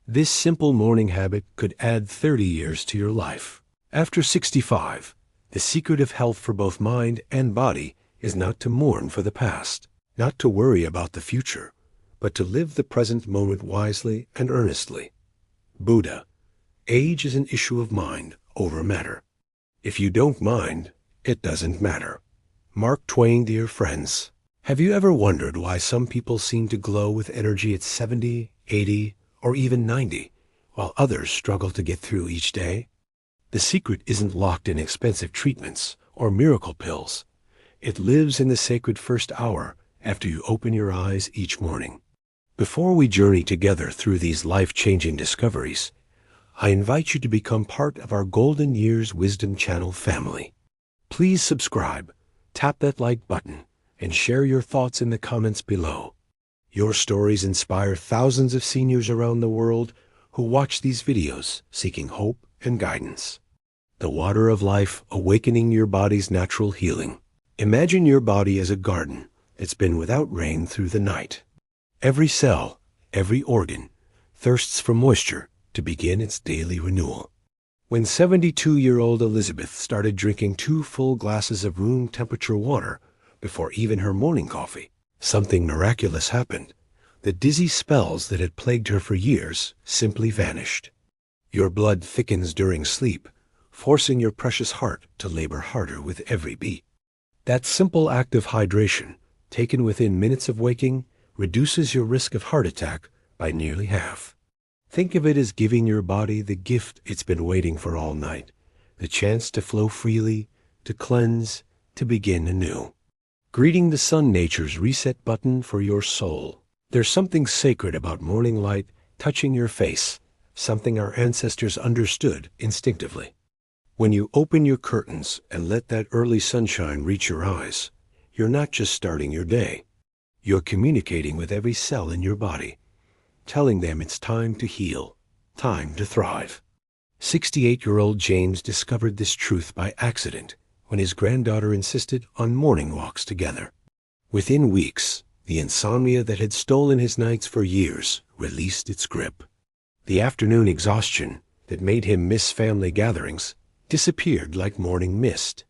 This simple morning habit could add 30 years to your life. After 65, the secret of health for both mind and body is not to mourn for the past, not to worry about the future, but to live the present moment wisely and earnestly. Buddha, age is an issue of mind over matter. If you don't mind, it doesn't matter. Mark Twain, dear friends. Have you ever wondered why some people seem to glow with energy at 70, 80, or even 90, while others struggle to get through each day? The secret isn't locked in expensive treatments or miracle pills. It lives in the sacred first hour after you open your eyes each morning. Before we journey together through these life-changing discoveries, I invite you to become part of our Golden Years Wisdom Channel family. Please subscribe, tap that like button, and share your thoughts in the comments below. Your stories inspire thousands of seniors around the world who watch these videos seeking hope and guidance. The water of life awakening your body's natural healing. Imagine your body as a garden that's been without rain through the night. Every cell, every organ, thirsts for moisture to begin its daily renewal. When 72-year-old Elizabeth started drinking 2 full glasses of room temperature water before even her morning coffee, something miraculous happened. The dizzy spells that had plagued her for years simply vanished. Your blood thickens during sleep, forcing your precious heart to labor harder with every beat. That simple act of hydration, taken within minutes of waking, reduces your risk of heart attack by nearly half. Think of it as giving your body the gift it's been waiting for all night, the chance to flow freely, to cleanse, to begin anew. Greeting the sun, nature's reset button for your soul. There's something sacred about morning light touching your face, something our ancestors understood instinctively. When you open your curtains and let that early sunshine reach your eyes, you're not just starting your day. You're communicating with every cell in your body, telling them it's time to heal, time to thrive. 68-year-old James discovered this truth by accident when his granddaughter insisted on morning walks together. Within weeks, the insomnia that had stolen his nights for years released its grip. The afternoon exhaustion that made him miss family gatherings disappeared like morning mist.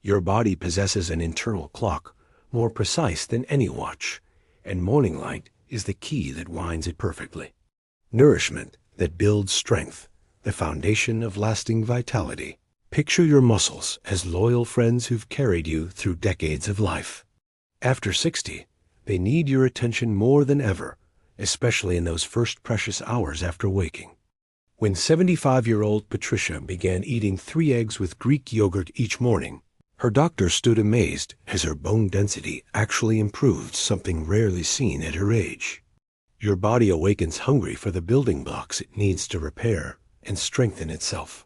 Your body possesses an internal clock more precise than any watch, and morning light is the key that winds it perfectly. Nourishment that builds strength, the foundation of lasting vitality. Picture your muscles as loyal friends who've carried you through decades of life. After 60, they need your attention more than ever, especially in those first precious hours after waking. When 75-year-old Patricia began eating 3 eggs with Greek yogurt each morning, her doctor stood amazed as her bone density actually improved, something rarely seen at her age. Your body awakens hungry for the building blocks it needs to repair and strengthen itself.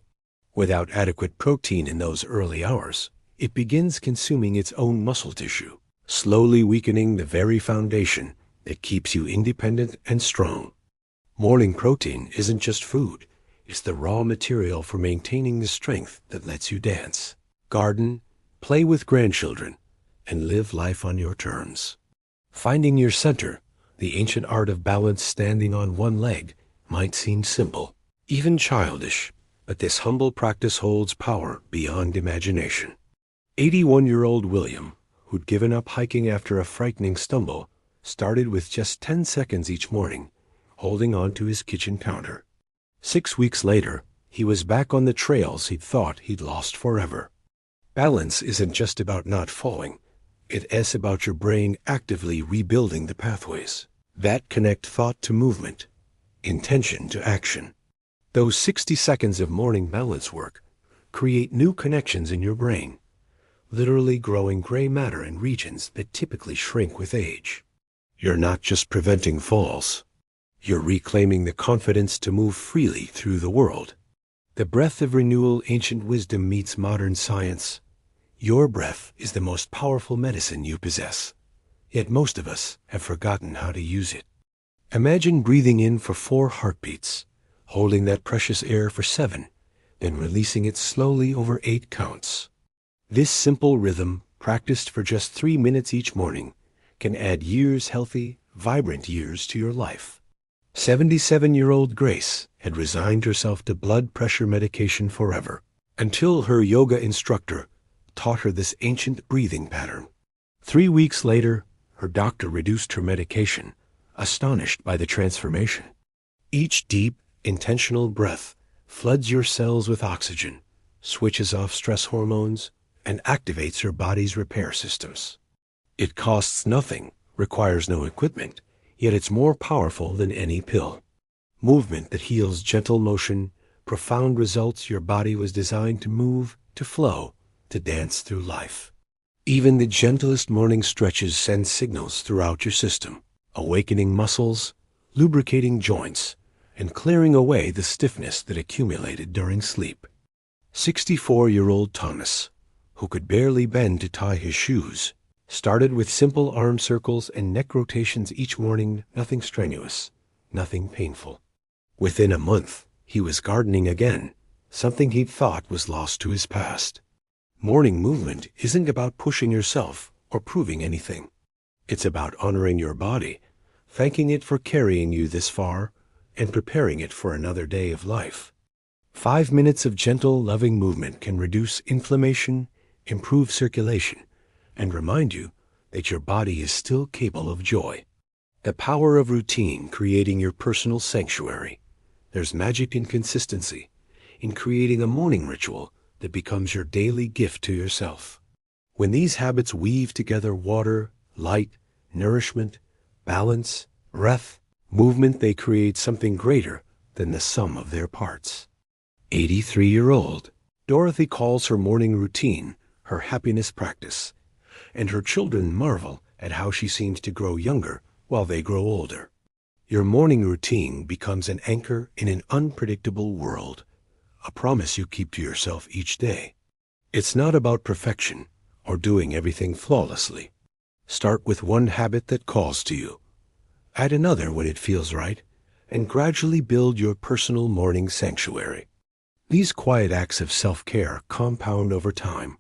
Without adequate protein in those early hours, it begins consuming its own muscle tissue, slowly weakening the very foundation that keeps you independent and strong. Morning protein isn't just food, it's the raw material for maintaining the strength that lets you dance, garden, play with grandchildren, and live life on your terms. Finding your center, the ancient art of balance standing on one leg, might seem simple, even childish, but this humble practice holds power beyond imagination. 81-year-old William, who'd given up hiking after a frightening stumble, started with just 10 seconds each morning, holding on to his kitchen counter. 6 weeks later, he was back on the trails he'd thought he'd lost forever. Balance isn't just about not falling. It's about your brain actively rebuilding the pathways that connect thought to movement, intention to action. Those 60 seconds of morning balance work create new connections in your brain, literally growing gray matter in regions that typically shrink with age. You're not just preventing falls. You're reclaiming the confidence to move freely through the world. The breath of renewal, ancient wisdom meets modern science. Your breath is the most powerful medicine you possess, yet most of us have forgotten how to use it. Imagine breathing in for 4 heartbeats, holding that precious air for 7, then releasing it slowly over 8 counts. This simple rhythm, practiced for just 3 minutes each morning, can add years, healthy, vibrant years to your life. 77-year-old Grace had resigned herself to blood pressure medication forever, until her yoga instructor taught her this ancient breathing pattern. 3 weeks later, her doctor reduced her medication, astonished by the transformation. Each deep, intentional breath floods your cells with oxygen, switches off stress hormones, and activates your body's repair systems. It costs nothing, requires no equipment, yet it's more powerful than any pill. Movement that heals, gentle motion, profound results. Your body was designed to move, to flow, to dance through life. Even the gentlest morning stretches send signals throughout your system, awakening muscles, lubricating joints, and clearing away the stiffness that accumulated during sleep. 64-year-old Thomas, who could barely bend to tie his shoes, started with simple arm circles and neck rotations each morning, nothing strenuous, nothing painful. Within a month, he was gardening again, something he'd thought was lost to his past. Morning movement isn't about pushing yourself or proving anything. It's about honoring your body, thanking it for carrying you this far, and preparing it for another day of life. 5 minutes of gentle, loving movement can reduce inflammation, improve circulation, and remind you that your body is still capable of joy. The power of routine creating your personal sanctuary. There's magic in consistency, in creating a morning ritual that becomes your daily gift to yourself. When these habits weave together water, light, nourishment, balance, breath, movement, they create something greater than the sum of their parts. 83-year-old Dorothy calls her morning routine her happiness practice, and her children marvel at how she seems to grow younger while they grow older. Your morning routine becomes an anchor in an unpredictable world, a promise you keep to yourself each day. It's not about perfection or doing everything flawlessly. Start with one habit that calls to you. Add another when it feels right, and gradually build your personal morning sanctuary. These quiet acts of self-care compound over time,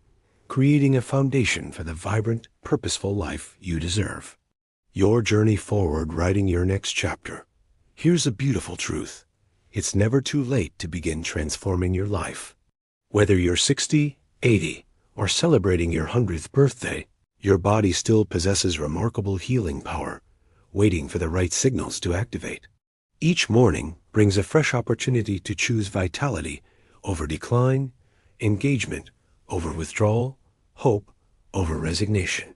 creating a foundation for the vibrant, purposeful life you deserve. Your journey forward, writing your next chapter. Here's a beautiful truth. It's never too late to begin transforming your life. Whether you're 60, 80, or celebrating your 100th birthday, your body still possesses remarkable healing power, waiting for the right signals to activate. Each morning brings a fresh opportunity to choose vitality over decline, engagement over withdrawal, hope over resignation.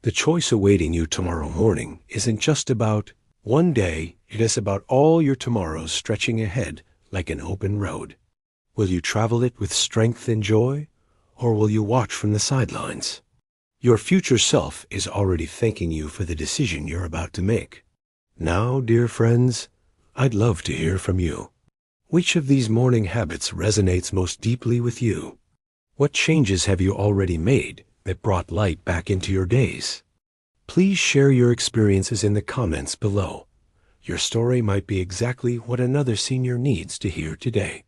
The choice awaiting you tomorrow morning isn't just about one day, it is about all your tomorrows stretching ahead like an open road. Will you travel it with strength and joy, or will you watch from the sidelines? Your future self is already thanking you for the decision you're about to make. Now, dear friends, I'd love to hear from you. Which of these morning habits resonates most deeply with you? What changes have you already made that brought light back into your days? Please share your experiences in the comments below. Your story might be exactly what another senior needs to hear today.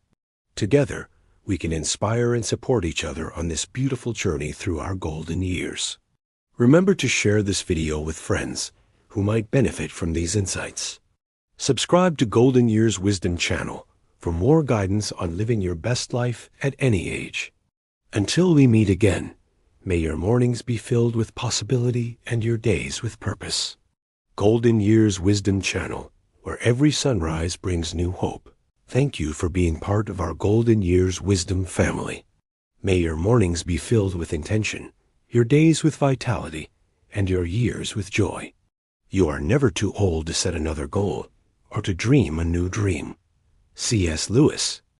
Together, we can inspire and support each other on this beautiful journey through our golden years. Remember to share this video with friends who might benefit from these insights. Subscribe to Golden Years Wisdom channel for more guidance on living your best life at any age. Until we meet again, may your mornings be filled with possibility and your days with purpose. Golden Years Wisdom channel, where every sunrise brings new hope. Thank you for being part of our Golden Years Wisdom family. May your mornings be filled with intention, your days with vitality, and your years with joy. You are never too old to set another goal or to dream a new dream. C.S. Lewis